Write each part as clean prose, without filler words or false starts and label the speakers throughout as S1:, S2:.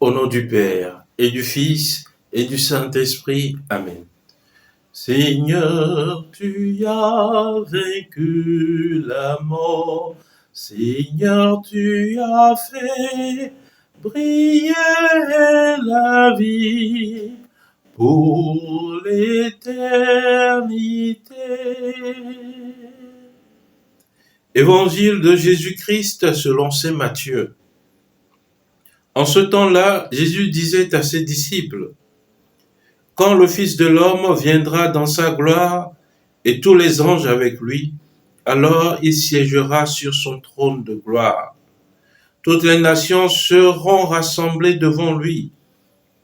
S1: Au nom du Père, et du Fils, et du Saint-Esprit. Amen. Seigneur, tu as vaincu la mort. Seigneur, tu as fait briller la vie pour l'éternité. Évangile de Jésus-Christ selon saint Matthieu. En ce temps-là, Jésus disait à ses disciples: quand le Fils de l'homme viendra dans sa gloire et tous les anges avec lui, alors il siégera sur son trône de gloire. Toutes les nations seront rassemblées devant lui.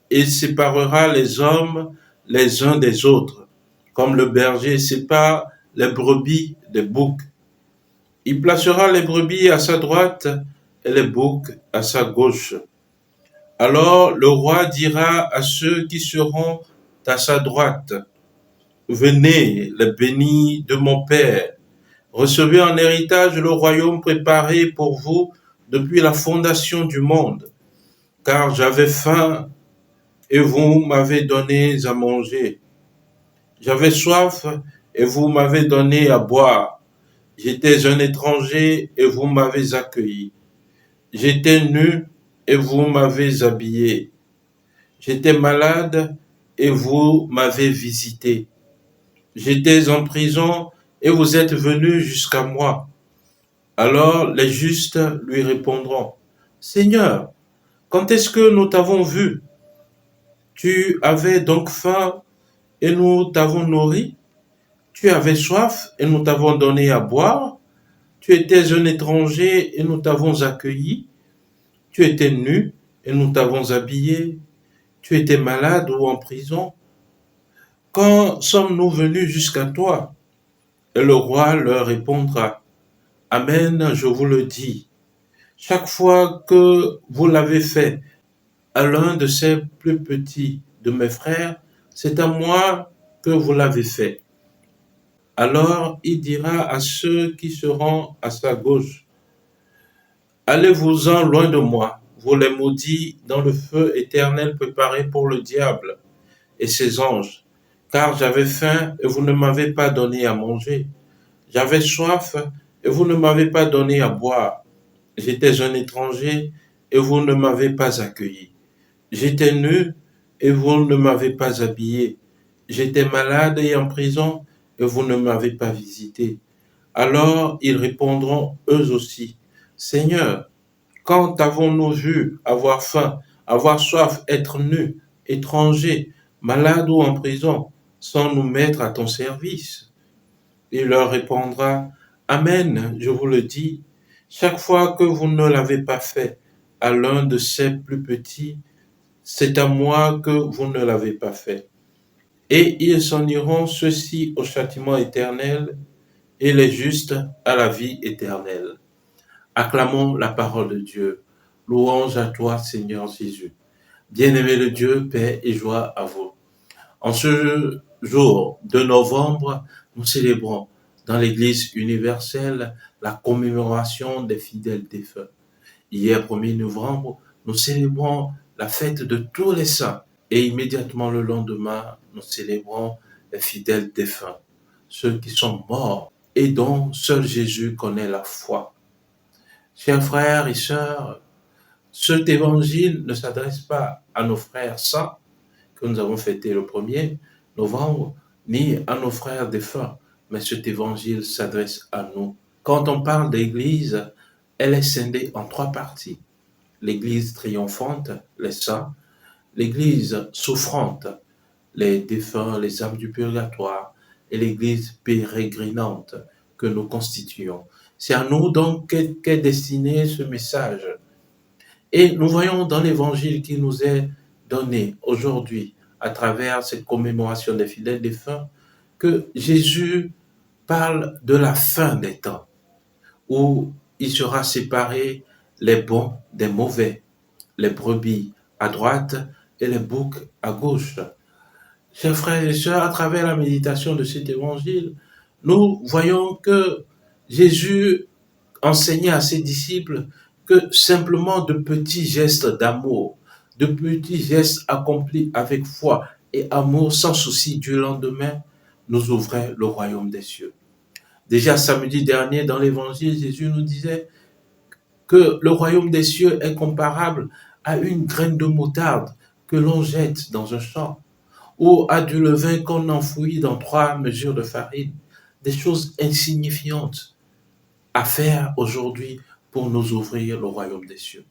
S1: Il séparera les hommes les uns des autres, comme le berger sépare les brebis des boucs. Il placera les brebis à sa droite et les boucs à sa gauche. Alors le roi dira à ceux qui seront à sa droite: venez, les bénis de mon Père, recevez en héritage le royaume préparé pour vous depuis la fondation du monde. Car j'avais faim et vous m'avez donné à manger. J'avais soif et vous m'avez donné à boire. J'étais un étranger et vous m'avez accueilli. J'étais nu et vous m'avez habillé. J'étais malade et vous m'avez visité. J'étais en prison et vous êtes venus jusqu'à moi. Alors les justes lui répondront: Seigneur, quand est-ce que nous t'avons vu? Tu avais donc faim et nous t'avons nourri? Tu avais soif et nous t'avons donné à boire? Tu étais un étranger et nous t'avons accueilli? Tu étais nu et nous t'avons habillé? Tu étais malade ou en prison? Quand sommes-nous venus jusqu'à toi? Et le roi leur répondra: Amen, je vous le dis. Chaque fois que vous l'avez fait à l'un de ces plus petits de mes frères, c'est à moi que vous l'avez fait. Alors il dira à ceux qui seront à sa gauche: allez-vous-en loin de moi, vous les maudits, dans le feu éternel préparé pour le diable et ses anges. Car j'avais faim et vous ne m'avez pas donné à manger. J'avais soif et vous ne m'avez pas donné à boire. J'étais un étranger et vous ne m'avez pas accueilli. J'étais nu et vous ne m'avez pas habillé. J'étais malade et en prison et vous ne m'avez pas visité. Alors ils répondront eux aussi: Seigneur, quand avons-nous vu avoir faim, avoir soif, être nus, étrangers, malades ou en prison, sans nous mettre à ton service? Il leur répondra: Amen, je vous le dis, chaque fois que vous ne l'avez pas fait à l'un de ces plus petits, c'est à moi que vous ne l'avez pas fait. Et ils s'en iront, ceux-ci au châtiment éternel, et les justes à la vie éternelle. Acclamons la parole de Dieu. Louange à toi, Seigneur Jésus. Bien-aimé de Dieu, paix et joie à vous. En ce jour de novembre, nous célébrons dans l'Église universelle la commémoration des fidèles défunts. Hier, 1er novembre, nous célébrons la fête de tous les saints et immédiatement le lendemain, nous célébrons les fidèles défunts, ceux qui sont morts et dont seul Jésus connaît la foi. Chers frères et sœurs, cet évangile ne s'adresse pas à nos frères saints que nous avons fêté le 1er novembre, ni à nos frères défunts, mais cet évangile s'adresse à nous. Quand on parle d'Église, elle est scindée en 3 parties. L'Église triomphante, les saints, l'Église souffrante, les défunts, les âmes du purgatoire, et l'Église pérégrinante que nous constituons. C'est à nous donc qu'est destiné ce message. Et nous voyons dans l'Évangile qui nous est donné aujourd'hui, à travers cette commémoration des fidèles défunts, que Jésus parle de la fin des temps, où il sera séparé les bons des mauvais, les brebis à droite et les boucs à gauche. Chers frères et sœurs, à travers la méditation de cet évangile, nous voyons que Jésus enseignait à ses disciples que simplement de petits gestes d'amour, de petits gestes accomplis avec foi et amour sans souci du lendemain nous ouvraient le royaume des cieux. Déjà samedi dernier dans l'évangile, Jésus nous disait que le royaume des cieux est comparable à une graine de moutarde que l'on jette dans un champ ou à du levain qu'on enfouit dans 3 mesures de farine. Des choses insignifiantes à faire aujourd'hui pour nous ouvrir le royaume des cieux.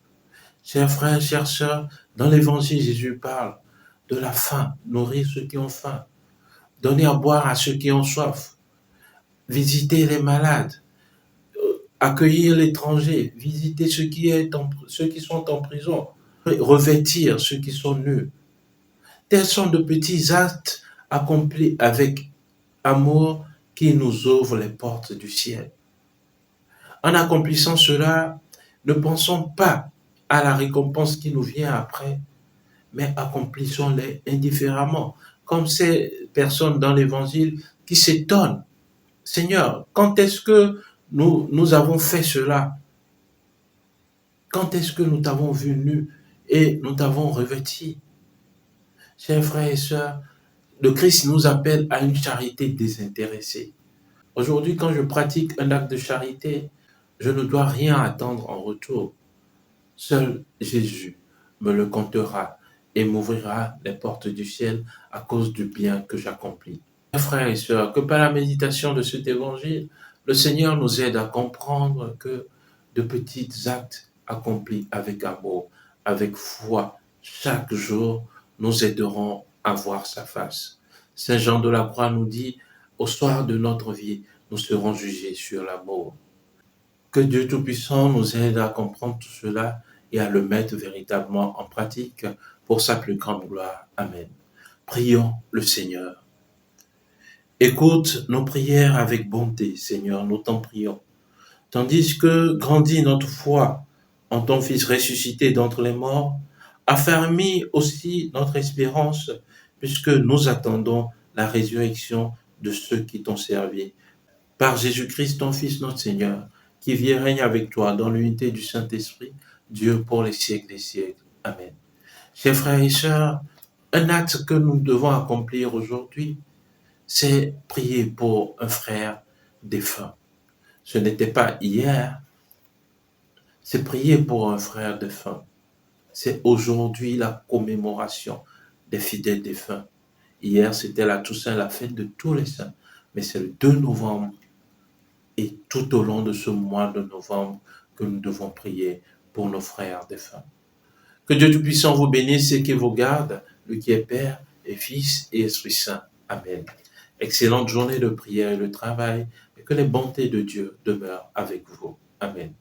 S1: Chers frères, chères sœurs, dans l'évangile, Jésus parle de la faim, nourrir ceux qui ont faim, donner à boire à ceux qui ont soif, visiter les malades, accueillir l'étranger, visiter ceux qui sont en prison, revêtir ceux qui sont nus. Tels sont de petits actes accomplis avec amour qui nous ouvrent les portes du ciel. En accomplissant cela, ne pensons pas à la récompense qui nous vient après, mais accomplissons-les indifféremment, comme ces personnes dans l'évangile qui s'étonnent. Seigneur, quand est-ce que nous avons fait cela? Quand est-ce que nous t'avons vu nu et nous t'avons revêti? Chers frères et sœurs, le Christ nous appelle à une charité désintéressée. Aujourd'hui, quand je pratique un acte de charité, je ne dois rien attendre en retour. Seul Jésus me le comptera et m'ouvrira les portes du ciel à cause du bien que j'accomplis. Frères et sœurs, que par la méditation de cet évangile, le Seigneur nous aide à comprendre que de petits actes accomplis avec amour, avec foi, chaque jour, nous aideront à voir sa face. Saint Jean de la Croix nous dit, au soir de notre vie, nous serons jugés sur l'amour. Que Dieu Tout-Puissant nous aide à comprendre tout cela et à le mettre véritablement en pratique pour sa plus grande gloire. Amen. Prions le Seigneur. Écoute nos prières avec bonté, Seigneur, nous t'en prions. Tandis que grandit notre foi en ton Fils ressuscité d'entre les morts, affermis aussi notre espérance, puisque nous attendons la résurrection de ceux qui t'ont servi. Par Jésus-Christ, ton Fils, notre Seigneur, qui vit et règne avec toi dans l'unité du Saint-Esprit, Dieu pour les siècles des siècles. Amen. Chers frères et sœurs, un acte que nous devons accomplir aujourd'hui, c'est prier pour un frère défunt. Ce n'était pas hier, c'est prier pour un frère défunt. C'est aujourd'hui la commémoration des fidèles défunts. Hier, c'était la Toussaint, la fête de tous les saints, mais c'est le 2 novembre et tout au long de ce mois de novembre que nous devons prier pour nos frères défunts. Que Dieu Tout-Puissant vous bénisse et qu'il vous garde, lui qui est Père et Fils et Esprit Saint. Amen. Excellente journée de prière et de travail, et que les bontés de Dieu demeurent avec vous. Amen.